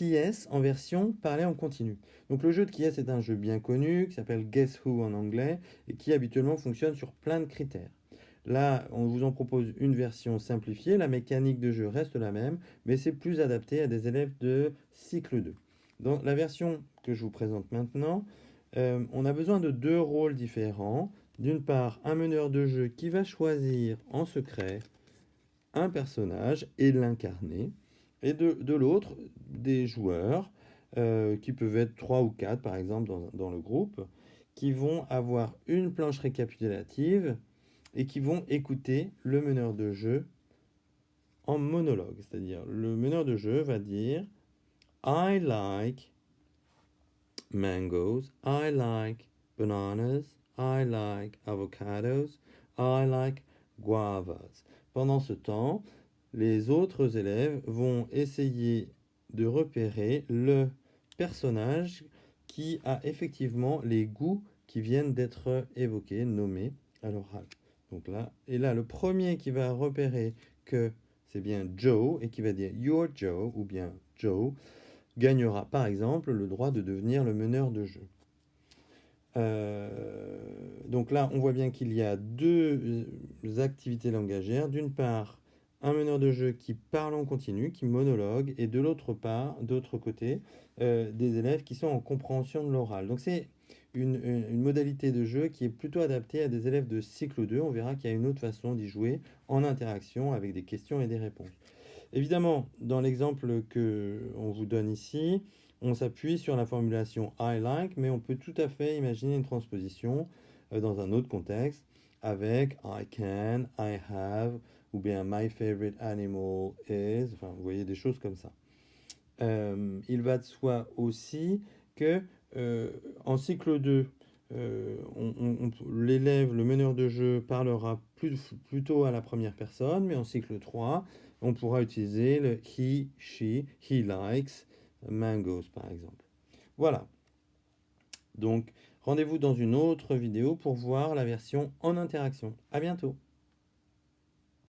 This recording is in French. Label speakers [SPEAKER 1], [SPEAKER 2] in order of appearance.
[SPEAKER 1] Qui est-ce en version parler en continu. Donc le jeu de Qui est-ce est un jeu bien connu qui s'appelle Guess Who en anglais et qui habituellement fonctionne sur plein de critères. Là, on vous en propose une version simplifiée, la mécanique de jeu reste la même, mais c'est plus adapté à des élèves de cycle 2. Dans la version que je vous présente maintenant, on a besoin de deux rôles différents. D'une part, un meneur de jeu qui va choisir en secret un personnage et l'incarner, et de l'autre, des joueurs, qui peuvent être 3 ou 4 par exemple dans le groupe, qui vont avoir une planche récapitulative et qui vont écouter le meneur de jeu en monologue. C'est-à-dire, le meneur de jeu va dire I like mangoes, I like bananas, I like avocados, I like guavas. Pendant ce temps, les autres élèves vont essayer de repérer le personnage qui a effectivement les goûts qui viennent d'être évoqués, nommés à l'oral. Donc là, et là, le premier qui va repérer que c'est bien Joe et qui va dire You're Joe ou bien Joe gagnera par exemple le droit de devenir le meneur de jeu. Donc là, on voit bien qu'il y a deux activités langagières. D'une part, un meneur de jeu qui parle en continu, qui monologue, et de l'autre part, d'autre côté, des élèves qui sont en compréhension de l'oral. Donc c'est une modalité de jeu qui est plutôt adaptée à des élèves de cycle 2. On verra qu'il y a une autre façon d'y jouer en interaction avec des questions et des réponses. Évidemment, dans l'exemple que on vous donne ici, on s'appuie sur la formulation I like, mais on peut tout à fait imaginer une transposition dans un autre contexte avec I can, I have, ou bien my favorite animal is, enfin vous voyez des choses comme ça. Il va de soi aussi que en cycle 2, l'élève, le meneur de jeu, parlera plutôt à la première personne, mais en cycle 3, on pourra utiliser le he, she, he likes mangoes, par exemple. Voilà. Donc, rendez-vous dans une autre vidéo pour voir la version en interaction. À bientôt.